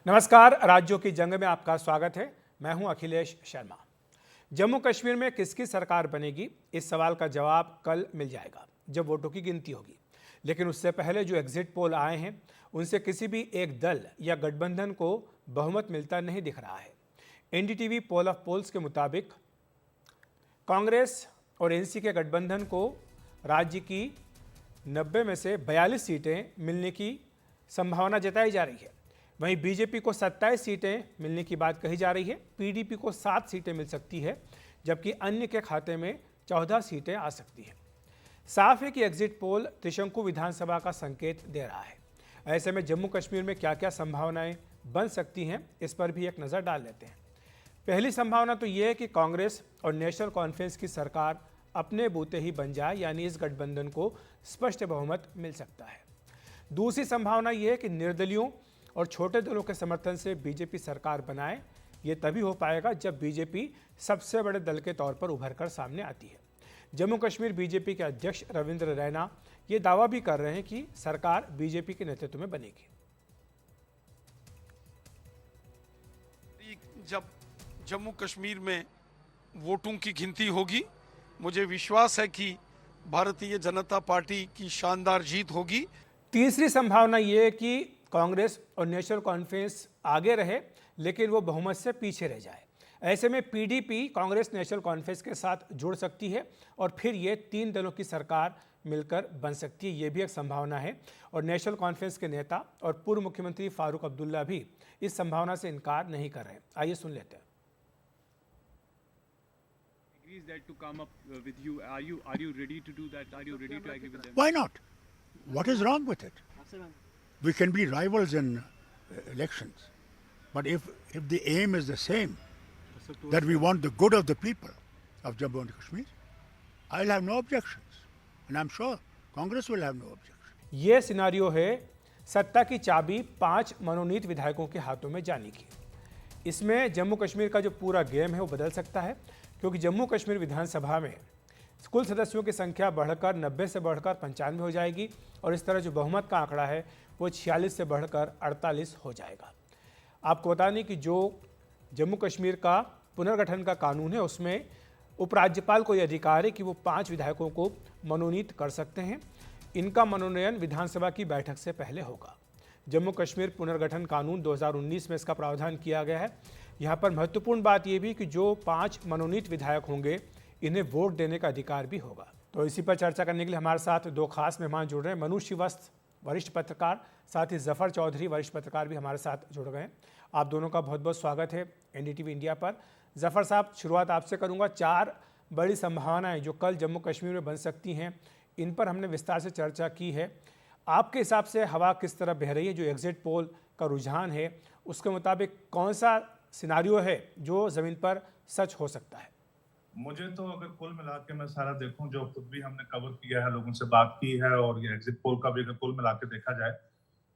नमस्कार, राज्यों की जंग में आपका स्वागत है। मैं हूं अखिलेश शर्मा। जम्मू कश्मीर में किसकी सरकार बनेगी, इस सवाल का जवाब कल मिल जाएगा जब वोटों की गिनती होगी। लेकिन उससे पहले जो एग्जिट पोल आए हैं उनसे किसी भी एक दल या गठबंधन को बहुमत मिलता नहीं दिख रहा है। एनडीटीवी पोल ऑफ पोल्स के मुताबिक कांग्रेस और एनसी के गठबंधन को राज्य की 90 में से 42 सीटें मिलने की संभावना जताई जा रही है। वहीं बीजेपी को 27 सीटें मिलने की बात कही जा रही है। पीडीपी को 7 सीटें मिल सकती है, जबकि अन्य के खाते में 14 सीटें आ सकती हैं। साफ है कि एग्जिट पोल त्रिशंकु विधानसभा का संकेत दे रहा है। ऐसे में जम्मू कश्मीर में क्या क्या संभावनाएं बन सकती हैं, इस पर भी एक नज़र डाल लेते हैं। पहली संभावना तो ये है कि कांग्रेस और नेशनल कॉन्फ्रेंस की सरकार अपने बूते ही बन जाए, यानी इस गठबंधन को स्पष्ट बहुमत मिल सकता है। दूसरी संभावना यह है कि निर्दलियों और छोटे दलों के समर्थन से बीजेपी सरकार बनाए। ये तभी हो पाएगा जब बीजेपी सबसे बड़े दल के तौर पर उभर कर सामने आती है। जम्मू कश्मीर बीजेपी के अध्यक्ष रविंद्र रैना ये दावा भी कर रहे हैं कि सरकार बीजेपी के नेतृत्व में बनेगी। जब जम्मू कश्मीर में वोटों की गिनती होगी, मुझे विश्वास है कि भारतीय जनता पार्टी की शानदार जीत होगी। तीसरी संभावना यह है कि कांग्रेस और नेशनल कॉन्फ्रेंस आगे रहे, लेकिन वो बहुमत से पीछे रह जाए। ऐसे में पीडीपी कांग्रेस नेशनल कॉन्फ्रेंस के साथ जुड़ सकती है और फिर ये 3 दलों की सरकार मिलकर बन सकती है। ये भी एक संभावना है और नेशनल कॉन्फ्रेंस के नेता और पूर्व मुख्यमंत्री फारूक अब्दुल्ला भी इस संभावना से इनकार नहीं कर रहे। आइए सुन लेते हैं। Why not? What is wrong with it? We can be rivals in elections, but if the aim is the same, that we want the good of the people of Jammu and Kashmir, I'll have no objections, and I'm sure Congress will have no objections. ये scenario है सत्ता की चाबी 5 मनोनीत विधायकों के हाथों में जाने की। इसमें जम्मू कश्मीर का जो पूरा गेम है वो बदल सकता है, क्योंकि जम्मू कश्मीर विधानसभा में कुल सदस्यों की संख्या बढ़कर 90 से बढ़कर 95 हो जाएगी और इस तरह जो बहुमत का आंकड़ा है वो 46 से बढ़कर 48 हो जाएगा। आपको बता दें कि जो जम्मू कश्मीर का पुनर्गठन का कानून है उसमें उपराज्यपाल को यह अधिकार है कि वो 5 विधायकों को मनोनीत कर सकते हैं। इनका मनोनयन विधानसभा की बैठक से पहले होगा। जम्मू कश्मीर पुनर्गठन कानून 2019 में इसका प्रावधान किया गया है। यहाँ पर महत्वपूर्ण बात यह भी कि जो 5 मनोनीत विधायक होंगे इन्हें वोट देने का अधिकार भी होगा। तो इसी पर चर्चा करने के लिए हमारे साथ 2 खास मेहमान जुड़ रहे हैं। मनु श्रीवास्तव, वरिष्ठ पत्रकार, साथ ही जफर चौधरी, वरिष्ठ पत्रकार भी हमारे साथ जुड़ गए हैं। आप दोनों का बहुत बहुत स्वागत है एनडीटीवी इंडिया पर। जफर साहब, शुरुआत आपसे करूंगा। 4 बड़ी संभावनाएं जो कल जम्मू कश्मीर में बन सकती हैं, इन पर हमने विस्तार से चर्चा की है। आपके हिसाब से हवा किस तरह बह रही है? जो एग्जिट पोल का रुझान है उसके मुताबिक कौन सा सिनारियो है जो ज़मीन पर सच हो सकता है? मुझे तो अगर कुल मिला के मैं सारा देखूं, जो खुद भी हमने कवर किया है, लोगों से बात की है, और ये एग्जिट पोल का भी अगर कुल मिला के देखा जाए,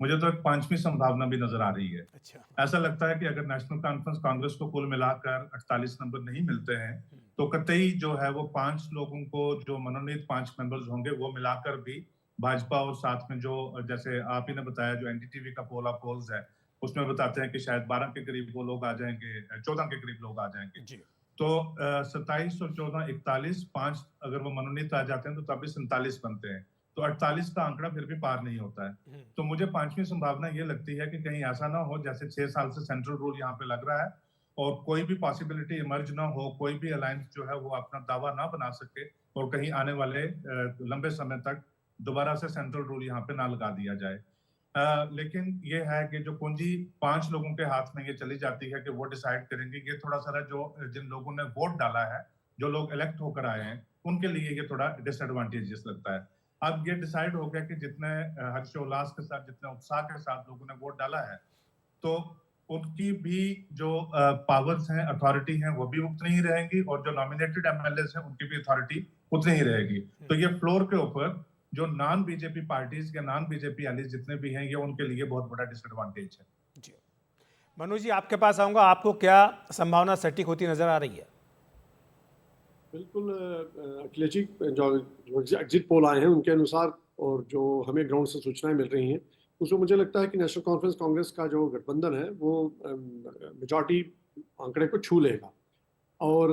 मुझे तो एक 5वीं संभावना भी नजर आ रही है। अच्छा। ऐसा लगता है कि अगर नेशनल कॉन्फ्रेंस कांग्रेस को कुल मिलाकर 48 नंबर नहीं मिलते हैं तो कतई जो है वो 5 लोगों को, जो मनोनीत 5 मेंबर्स होंगे, वो मिलाकर भी भाजपा और साथ में जो, जैसे आप ही ने बताया, जो एनडीटीवी का पोल ऑफ पोल्स है उसमें बताते हैं कि शायद 12 के करीब वो लोग आ जाएंगे, 14 के करीब लोग आ जाएंगे जी। तो 27 और 14 41, 5 अगर वो मनोनीत आ जाते हैं तो तब भी 47 बनते हैं, तो 48 का आंकड़ा फिर भी पार नहीं होता है। तो मुझे 5वीं संभावना ये लगती है कि कहीं ऐसा ना हो जैसे 6 साल से सेंट्रल रूल यहाँ पे लग रहा है और कोई भी पॉसिबिलिटी इमर्ज ना हो, कोई भी अलायंस जो है वो अपना दावा ना बना सके और कहीं आने वाले लंबे समय तक दोबारा से सेंट्रल रूल यहाँ पे ना लगा दिया जाए। लेकिन ये है कि जो कुंजी 5 लोगों के हाथ में ये चली जाती है कि वो डिसाइड करेंगे, ये थोड़ा सा जो जिन लोगों ने वोट डाला है, जो लोग इलेक्ट होकर आए हैं, उनके लिए ये थोड़ा डिसएडवांटेजेस लगता है। अब ये डिसाइड हो गया कि जितने हर्षोल्लास के साथ, जितने उत्साह के साथ लोगों ने वोट डाला है, तो उनकी भी जो पावर्स हैं, अथॉरिटी हैं, वो भी उतनी ही रहेंगी और जो नॉमिनेटेड एमएलएस हैं उनकी भी अथॉरिटी उतनी ही रहेगी। तो ये फ्लोर के ऊपर जो नॉन बीजेपी पार्टीज या नॉन बीजेपी एलीज जितने भी हैं, ये उनके लिए बहुत बड़ा डिसएडवांटेज है जी। मनु जी, आपके पास आऊंगा। आपको क्या संभावना सटीक होती नजर आ रही है? बिल्कुल अखिलेश जी, जो एग्जिट पोल आए हैं उनके अनुसार और जो हमें ग्राउंड से सूचनाएं मिल रही हैं उसमें मुझे लगता है कि नेशनल कॉन्फ्रेंस कांग्रेस का जो गठबंधन है वो मेजॉरिटी आंकड़े को छू लेगा और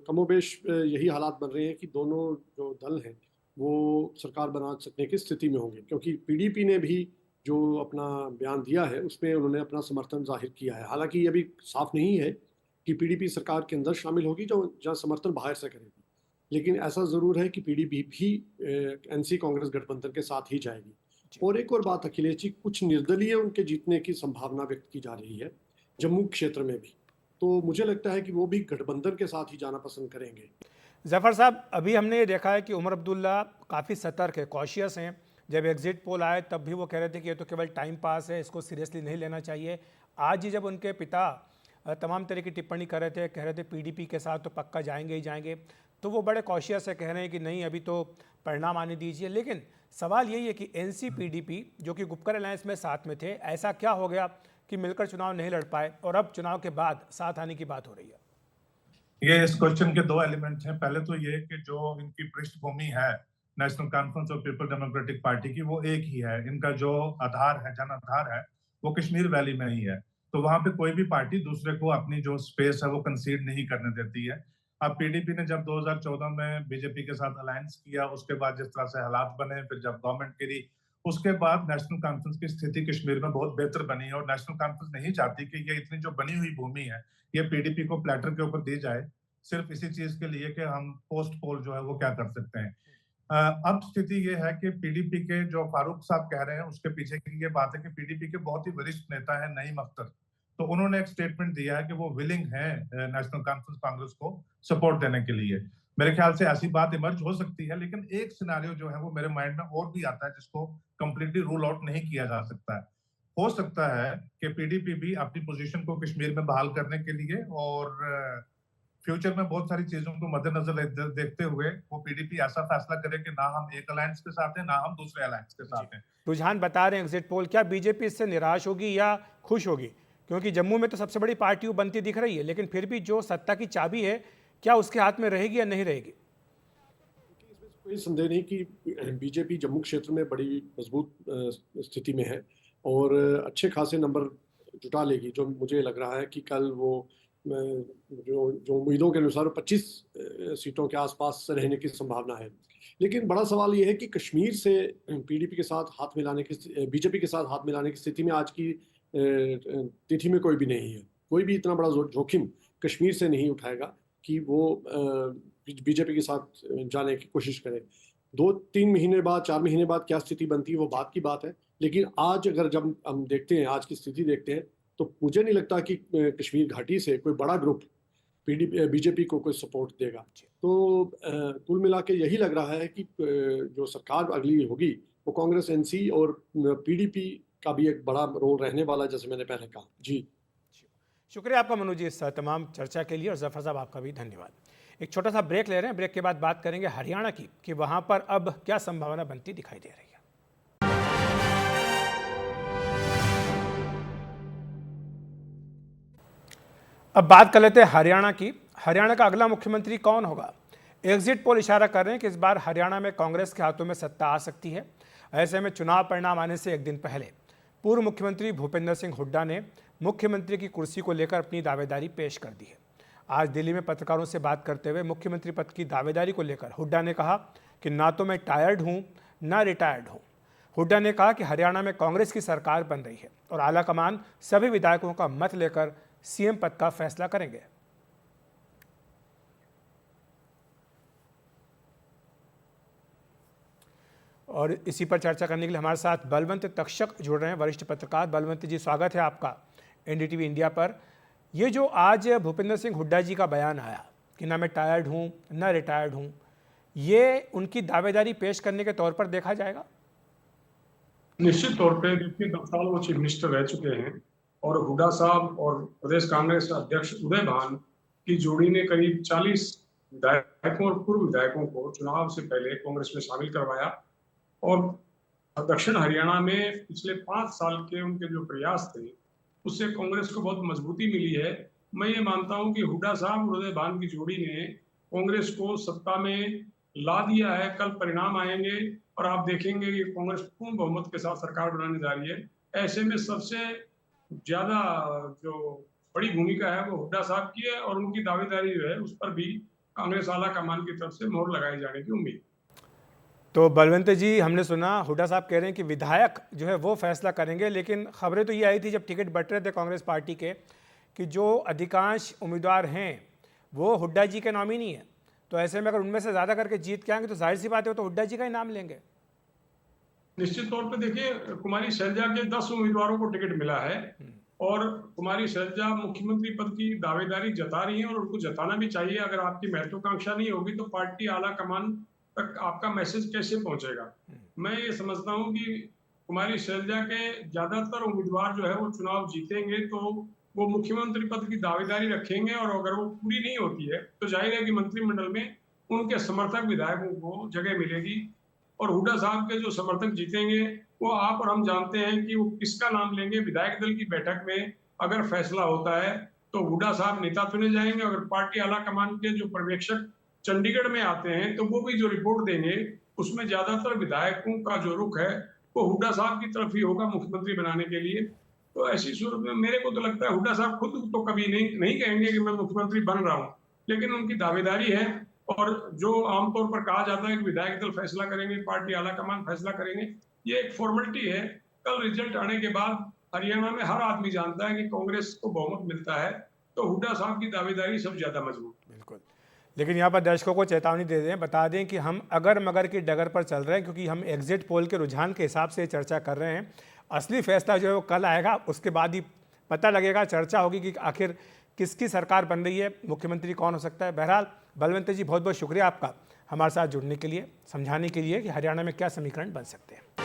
कमोबेश यही हालात बन रहे हैं कि दोनों जो दल हैं वो सरकार बना सकने की स्थिति में होंगे, क्योंकि पीडीपी ने भी जो अपना बयान दिया है उसमें उन्होंने अपना समर्थन जाहिर किया है। हालांकि ये भी साफ नहीं है कि पीडीपी सरकार के अंदर शामिल होगी जो जहाँ समर्थन बाहर से करेगी, लेकिन ऐसा ज़रूर है कि पीडीपी भी एनसी कांग्रेस गठबंधन के साथ ही जाएगी। और एक और बात अखिलेश जी, कुछ निर्दलीय उनके जीतने की संभावना व्यक्त की जा रही है जम्मू क्षेत्र में भी, तो मुझे लगता है कि वो भी गठबंधन के साथ ही जाना पसंद करेंगे। जफ़र साहब, अभी हमने ये देखा है कि उमर अब्दुल्ला काफ़ी सतर्क है, कॉशियस हैं। जब एग्जिट पोल आए तब भी वो कह रहे थे कि ये तो केवल टाइम पास है, इसको सीरियसली नहीं लेना चाहिए। आज ही जब उनके पिता तमाम तरह की टिप्पणी कर रहे थे, कह रहे थे पीडीपी के साथ तो पक्का जाएंगे ही जाएंगे, तो वो बड़े कॉशियस है, कह रहे हैं कि नहीं अभी तो परिणाम आने दीजिए। लेकिन सवाल यही है कि एनसी पीडीपी जो कि गुपकर अलायंस में साथ में थे, ऐसा क्या हो गया कि मिलकर चुनाव नहीं लड़ पाए और अब चुनाव के बाद साथ आने की बात हो रही है? ये इस क्वेश्चन के दो एलिमेंट हैं। पहले तो ये कि जो इनकी पृष्ठभूमि है नेशनल कॉन्फ्रेंस और पीपल डेमोक्रेटिक पार्टी की, वो एक ही है। इनका जो आधार है, जन आधार है, वो कश्मीर वैली में ही है। तो वहां पे कोई भी पार्टी दूसरे को अपनी जो स्पेस है वो कंसीड नहीं करने देती है। अब पीडीपी ने जब 2014 में बीजेपी के साथ अलायंस किया, उसके बाद जिस तरह से हालात बने, फिर जब गवर्नमेंट गिरी, उसके बाद नेशनल कॉन्फ्रेंस की स्थिति कश्मीर में बहुत बेहतर बनी है। और नेशनल कॉन्फ्रेंस नहीं चाहती कि ये इतनी जो बनी हुई भूमि है ये पीडीपी को प्लेटर के ऊपर दी जाए, सिर्फ इसी चीज के लिए कि हम पोस्ट पोल जो है वो क्या कर सकते हैं। अब स्थिति ये है कि पीडीपी के जो फारूक साहब कह रहे हैं उसके पीछे की ये बात है कि पीडीपी के बहुत ही वरिष्ठ नेता है नईम अख्तर, तो उन्होंने एक स्टेटमेंट दिया है कि वो विलिंग है नेशनल कॉन्फ्रेंस कांग्रेस को सपोर्ट देने के लिए। मेरे ख्याल से ऐसी बात इमर्ज हो सकती है, लेकिन एक सिनेरियो जो है वो मेरे माइंड में और भी आता है जिसको कंप्लीटली रूल आउट नहीं किया जा सकता है। हो सकता है कि पीडीपी भी अपनी पोजीशन को कश्मीर में बहाल करने के लिए और फ्यूचर में बहुत सारी चीजों को मद्देनजर देखते हुए वो पीडीपी ऐसा फैसला करे कि ना हम एक अलायंस के साथ हैं, ना हम दूसरे अलायंस के साथ हैं। रुझान बता रहे हैं एग्जिट पोल, क्या बीजेपी इससे निराश होगी या खुश होगी? क्योंकि जम्मू में तो सबसे बड़ी पार्टी बनती दिख रही है, लेकिन फिर भी जो सत्ता की चाबी है क्या उसके हाथ में रहेगी या नहीं रहेगी? कोई संदेह नहीं कि बीजेपी जम्मू क्षेत्र में बड़ी मजबूत स्थिति में है और अच्छे खासे नंबर जुटा लेगी। जो मुझे लग रहा है कि कल वो जो उम्मीदों के अनुसार 25 सीटों के आसपास रहने की संभावना है। लेकिन बड़ा सवाल ये है कि कश्मीर से पीडीपी के साथ हाथ मिलाने की, बीजेपी के साथ हाथ मिलाने की स्थिति में आज की तिथि में कोई भी नहीं है। कोई भी इतना बड़ा जोखिम कश्मीर से नहीं उठाएगा कि वो बीजेपी के साथ जाने की कोशिश करे। 2-3 महीने बाद, 4 महीने बाद क्या स्थिति बनती है वो बात की बात है, लेकिन आज अगर जब हम देखते हैं, आज की स्थिति देखते हैं, तो मुझे नहीं लगता कि कश्मीर घाटी से कोई बड़ा ग्रुप बीजेपी को कोई सपोर्ट देगा। तो कुल मिला के यही लग रहा है कि जो सरकार अगली होगी वो कांग्रेस, एनसी और पीडीपी का भी एक बड़ा रोल रहने वाला है, जैसे मैंने पहले कहा। जी, शुक्रिया आपका मनोज जी इस तमाम चर्चा के लिए, और जफर साहब आपका भी धन्यवाद। एक छोटा सा ब्रेक ले रहे हैं, ब्रेक के बाद बात करेंगे हरियाणा की कि वहां पर अब क्या संभावना बनती दिखाई दे रही है। अब बात कर लेते हैं हरियाणा की। हरियाणा का अगला मुख्यमंत्री कौन होगा? एग्जिट पोल इशारा कर रहे हैं कि इस बार हरियाणा में कांग्रेस के हाथों में सत्ता आ सकती है। ऐसे में चुनाव परिणाम आने से एक दिन पहले पूर्व मुख्यमंत्री भूपेंद्र सिंह हुड्डा ने मुख्यमंत्री की कुर्सी को लेकर अपनी दावेदारी पेश कर दी है। आज दिल्ली में पत्रकारों से बात करते हुए मुख्यमंत्री पद की दावेदारी को लेकर हुड्डा ने कहा कि ना तो मैं टायर्ड हूं ना रिटायर्ड हूं। हुड्डा ने कहा कि हरियाणा में कांग्रेस की सरकार बन रही है और आलाकमान सभी विधायकों का मत लेकर सीएम पद का फैसला करेंगे। और इसी पर चर्चा करने के लिए हमारे साथ बलवंत तक्षक जुड़ रहे हैं, वरिष्ठ पत्रकार। बलवंत जी, स्वागत है आपका एनडीटीवी इंडिया पर। ये जो आज भूपेंद्र सिंह हुड्डा जी का बयान आया कि ना मैं टायर्ड हूं ना रिटायर्ड हूं, ये उनकी दावेदारी पेश करने के तौर पर देखा जाएगा? निश्चित तौर पे देखिए, 10 साल वो चीफ मिनिस्टर रह चुके हैं और हुड्डा साहब और प्रदेश कांग्रेस अध्यक्ष उदय भान की जोड़ी ने करीब 40 विधायकों और पूर्व विधायकों को चुनाव से पहले कांग्रेस में शामिल करवाया। और दक्षिण हरियाणा में पिछले 5 साल के उनके जो प्रयास थे उससे कांग्रेस को बहुत मजबूती मिली है। मैं ये मानता हूं कि हुड्डा साहब और उदय भान की जोड़ी ने कांग्रेस को सत्ता में ला दिया है। कल परिणाम आएंगे और आप देखेंगे कि कांग्रेस पूर्ण बहुमत के साथ सरकार बनाने जा रही है। ऐसे में सबसे ज्यादा जो बड़ी भूमिका है वो हुड्डा साहब की है और उनकी दावेदारी जो है उस पर भी कांग्रेस आला कमान की तरफ से मोहर लगाए जाने की उम्मीद। तो बलवंत जी, हमने सुना हुड्डा साहब कह रहे हैं कि विधायक जो है वो फैसला करेंगे, लेकिन खबरें तो ये आई थी जब टिकट बंट रहे थे कांग्रेस पार्टी के कि जो अधिकांश उम्मीदवार हैं वो हुड्डा जी के नॉमिनी है। तो ऐसे में अगर उनमें से ज़्यादा करके जीत के आएंगे तो जाहिर सी बात है वो तो हुड्डा जी का ही नाम लेंगे। निश्चित तौर पे देखिए, कुमारी शैलजा के 10 उम्मीदवारों को टिकट मिला है और कुमारी शैलजा मुख्यमंत्री पद की दावेदारी जता रही है और उनको जताना भी चाहिए। अगर आपकी महत्वाकांक्षा नहीं होगी तो पार्टी आला कमान तक आपका मैसेज कैसे पहुंचेगा। मैं ये समझता हूं कि कुमारी शैलजा के ज्यादातर उम्मीदवार जो है वो चुनाव जीतेंगे तो वो मुख्यमंत्री पद की दावेदारी रखेंगे और अगर वो पूरी नहीं होती है तो जाहिर है कि मंत्रिमंडल में उनके समर्थक विधायकों को जगह मिलेगी और हुड्डा साहब के जो समर्थक जीतेंगे वो आप और हम जानते हैं कि वो किसका नाम लेंगे। विधायक दल की बैठक में अगर फैसला होता है तो हुड्डा साहब नेता चुने जाएंगे। अगर पार्टी आला कमान के जो पर्यवेक्षक चंडीगढ़ में आते हैं तो वो भी जो रिपोर्ट देंगे उसमें ज्यादातर विधायकों का जो रुख है वो हुड्डा साहब की तरफ ही होगा मुख्यमंत्री बनाने के लिए। तो ऐसी सूरत में मेरे को तो लगता है हुड्डा साहब खुद तो कभी नहीं कहेंगे कि मैं मुख्यमंत्री बन रहा हूँ, लेकिन उनकी दावेदारी है और जो आमतौर पर कहा जाता है कि विधायक दल फैसला करेंगे, पार्टी आला कमान फैसला करेंगे, ये एक फॉर्मेलिटी है। कल रिजल्ट आने के बाद हरियाणा में हर आदमी जानता है कि कांग्रेस को बहुमत मिलता है तो हुड्डा साहब की दावेदारी सबसे ज्यादा मजबूत। बिल्कुल, लेकिन यहाँ पर दर्शकों को चेतावनी दे दें, बता दें कि हम अगर मगर की डगर पर चल रहे हैं क्योंकि हम एग्जिट पोल के रुझान के हिसाब से चर्चा कर रहे हैं। असली फैसला जो है वो कल आएगा, उसके बाद ही पता लगेगा, चर्चा होगी कि आखिर किसकी सरकार बन रही है, मुख्यमंत्री कौन हो सकता है। बहरहाल बलवंत जी, बहुत बहुत शुक्रिया आपका हमारे साथ जुड़ने के लिए, समझाने के लिए कि हरियाणा में क्या समीकरण बन सकते हैं।